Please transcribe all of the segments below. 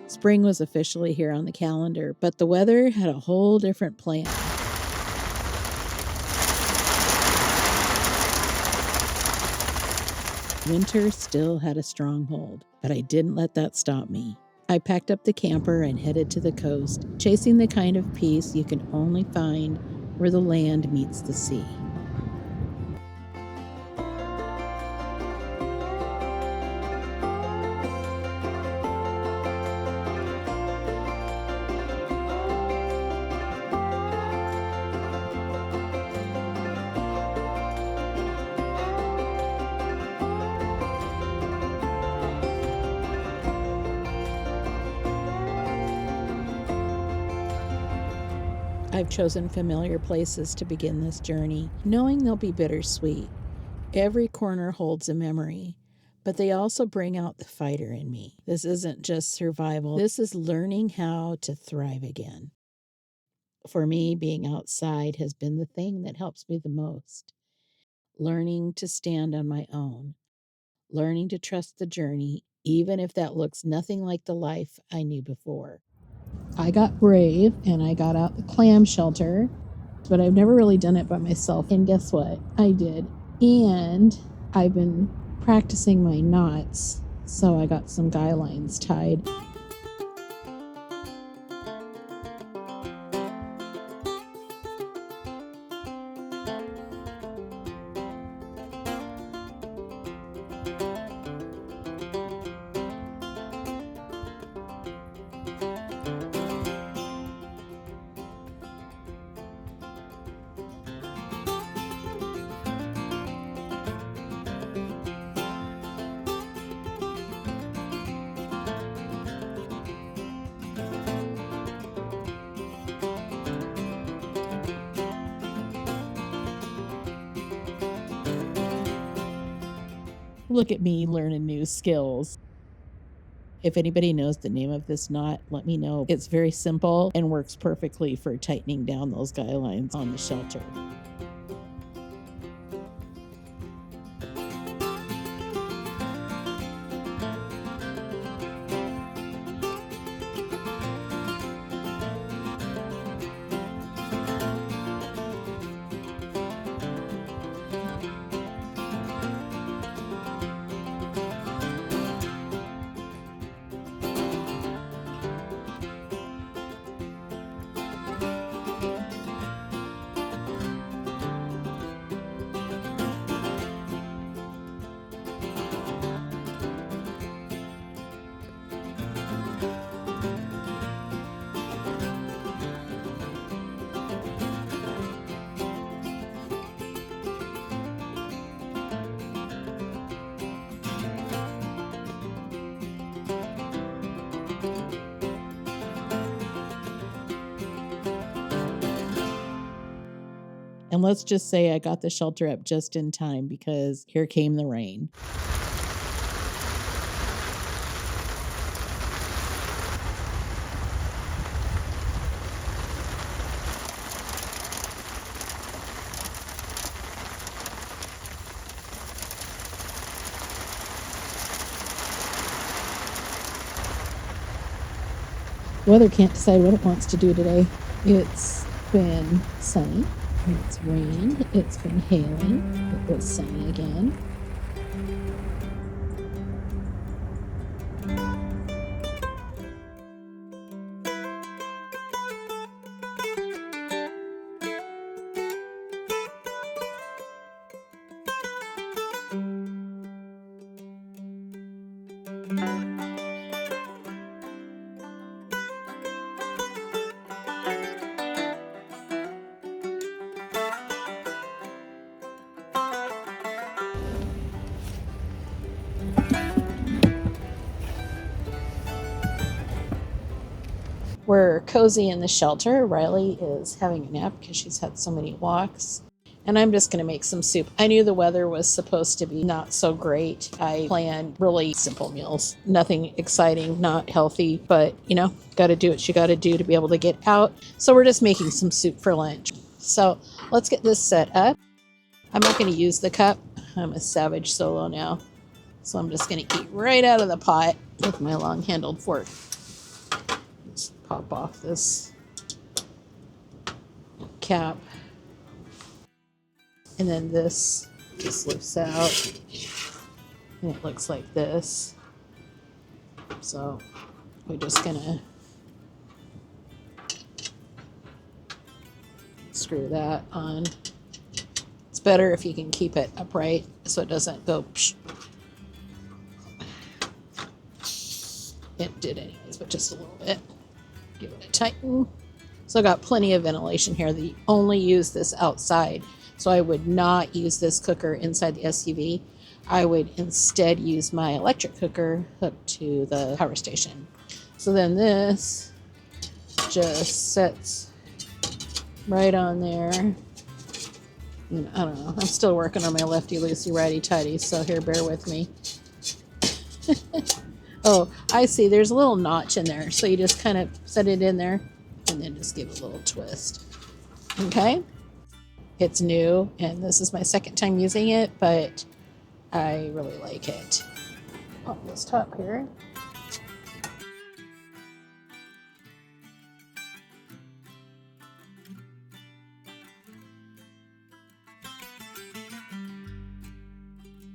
Spring was officially here on the calendar, but the weather had a whole different plan. Winter still had a stronghold, but I didn't let that stop me. I packed up the camper and headed to the coast, chasing the kind of peace you can only find where the land meets the sea. I've chosen familiar places to begin this journey, knowing they'll be bittersweet. Every corner holds a memory, but they also bring out the fighter in me. This isn't just survival. This is learning how to thrive again. For me, being outside has been the thing that helps me the most. Learning to stand on my own, learning to trust the journey, even if that looks nothing like the life I knew before. I got brave and I got out the clam shelter, but I've never really done it by myself. And guess what? I did. And I've been practicing my knots, so I got some guy lines tied. Look at me learning new skills. If anybody knows the name of this knot, let me know. It's very simple and works perfectly for tightening down those guy lines on the shelter. And let's just say I got the shelter up just in time because here came the rain. The weather can't decide what it wants to do today. It's been sunny. It's rained, it's been hailing, it was sunny again. We're cozy in the shelter. Riley is having a nap because she's had so many walks. And I'm just going to make some soup. I knew the weather was supposed to be not so great. I planned really simple meals. Nothing exciting, not healthy, but got to do what you got to do to be able to get out. So we're just making some soup for lunch. So let's get this set up. I'm not going to use the cup. I'm a savage solo now. So I'm just going to eat right out of the pot with my long-handled fork. Let's pop off this cap. And then this just lifts out. And it looks like this. So we're just gonna screw that on. It's better if you can keep it upright so it doesn't go psh. It did anyways, but just a little bit. Give it a tighten. So I got plenty of ventilation here. They only use this outside. So I would not use this cooker inside the SUV. I would instead use my electric cooker hooked to the power station. So then this just sets right on there. And I don't know. I'm still working on my lefty loosey righty tighty, so here, bear with me. Oh, I see. There's a little notch in there. So you just kind of set it in there and then just give it a little twist. Okay? It's new, and this is my second time using it, but I really like it. Pop this top here.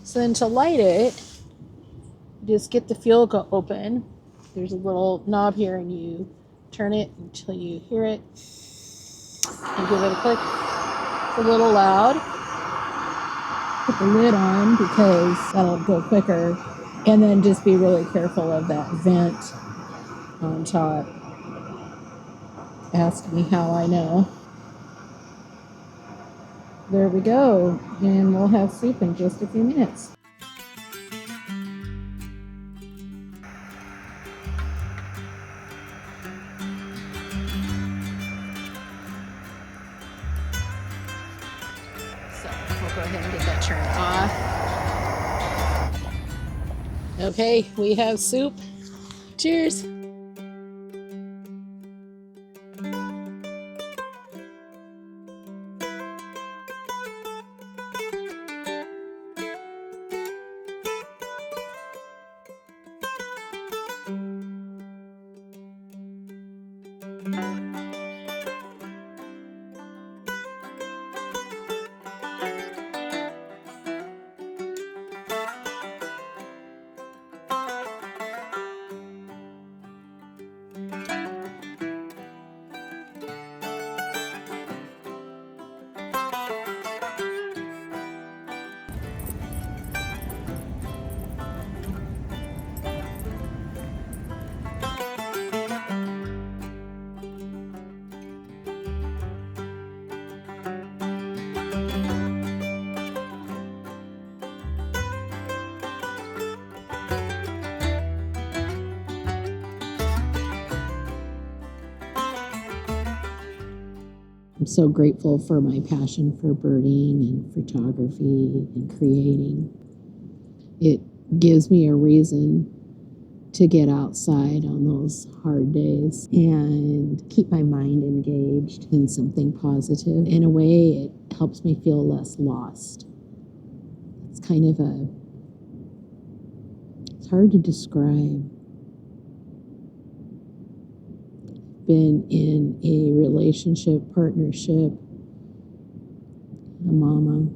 So then to light it, just get the fuel go open. There's a little knob here, and you turn it until you hear it. And give it a click. It's a little loud. Put the lid on because that'll go quicker. And then just be really careful of that vent on top. Ask me how I know. There we go. And we'll have soup in just a few minutes. So we'll go ahead and get that turned off. Okay, we have soup. Cheers. I'm so grateful for my passion for birding and photography and creating. It gives me a reason to get outside on those hard days and keep my mind engaged in something positive. In a way, it helps me feel less lost. It's kind of it's hard to describe. Been in a relationship, partnership, a mama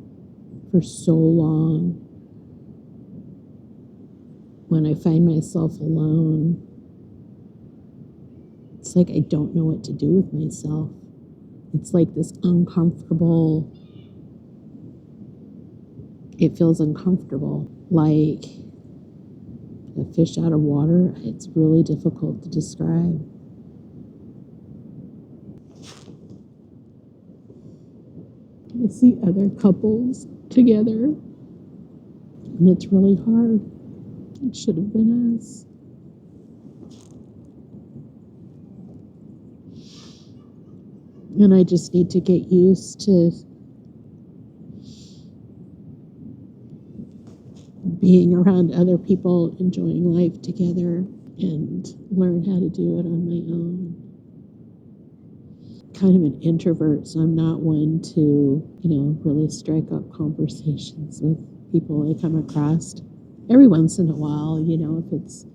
for so long. When I find myself alone, it's like I don't know what to do with myself. It's like this uncomfortable, it feels uncomfortable, like a fish out of water. It's really difficult to describe. I see other couples together, and it's really hard. It should have been us. And I just need to get used to being around other people, enjoying life together, and learn how to do it on my own. Kind of an introvert, so I'm not one to, really strike up conversations with people I come across. Every once in a while, if it's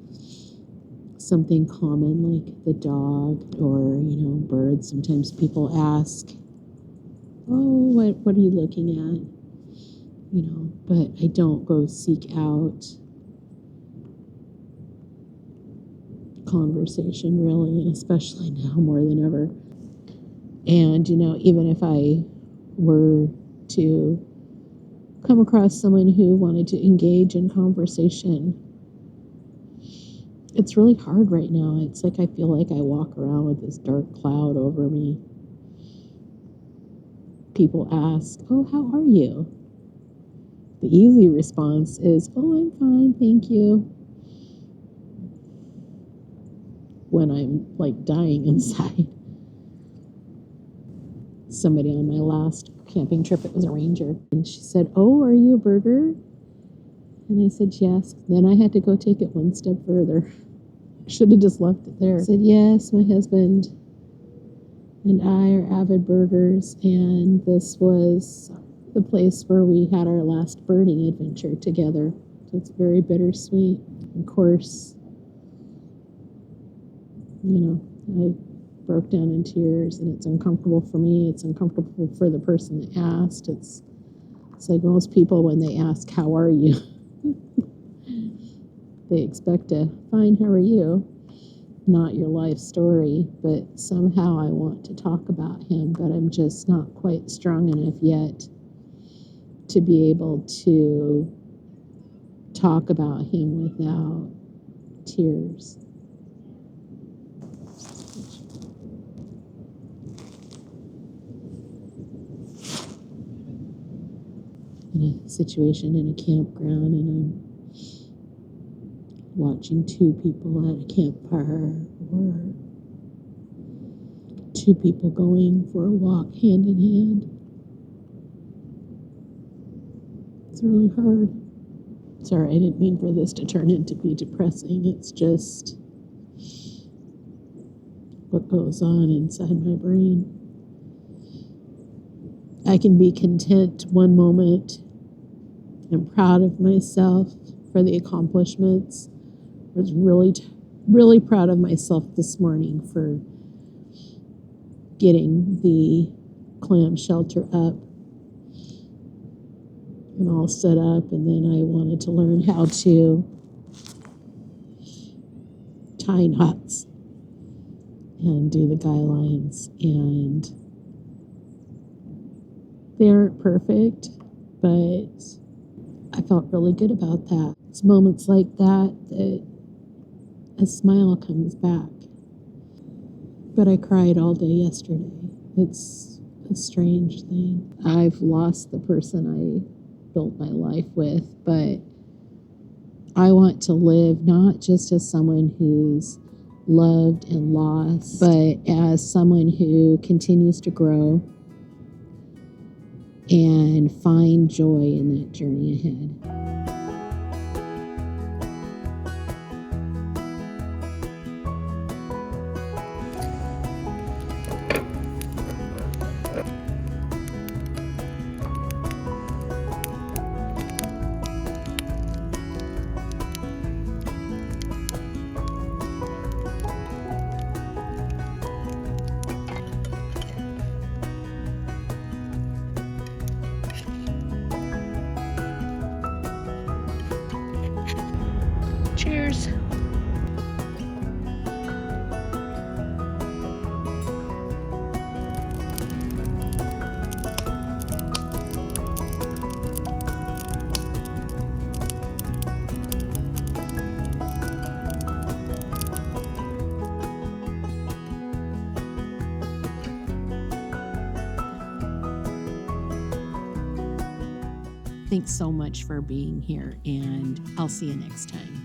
something common like the dog or, birds. Sometimes people ask, oh, what are you looking at? But I don't go seek out conversation really, and especially now more than ever. And, even if I were to come across someone who wanted to engage in conversation, it's really hard right now. It's like I feel like I walk around with this dark cloud over me. People ask, oh, how are you? The easy response is, oh, I'm fine, thank you. When I'm like dying inside. Somebody on my last camping trip, it was a ranger, and she said, oh, are you a birder? And I said, yes. Then I had to go take it one step further. I should have just left it there. I said, yes, my husband and I are avid birders, and this was the place where we had our last birding adventure together. So it's very bittersweet. Of course, I broke down in tears, and it's uncomfortable for me. It's uncomfortable for the person that asked. It's like most people when they ask, how are you? They expect a fine, how are you? Not your life story, but somehow I want to talk about him, but I'm just not quite strong enough yet to be able to talk about him without tears. In a situation in a campground, and I'm watching two people at a campfire, or two people going for a walk hand in hand. It's really hard. Sorry, I didn't mean for this to turn into be depressing. It's just what goes on inside my brain. I can be content one moment and proud of myself for the accomplishments. I was really proud of myself this morning for getting the clam shelter up and all set up, and then I wanted to learn how to tie knots and do the guy lines, and they aren't perfect, but I felt really good about that. It's moments like that a smile comes back. But I cried all day yesterday. It's a strange thing. I've lost the person I built my life with, but I want to live not just as someone who's loved and lost, but as someone who continues to grow and find joy in that journey ahead. Cheers. Thanks so much for being here, and I'll see you next time.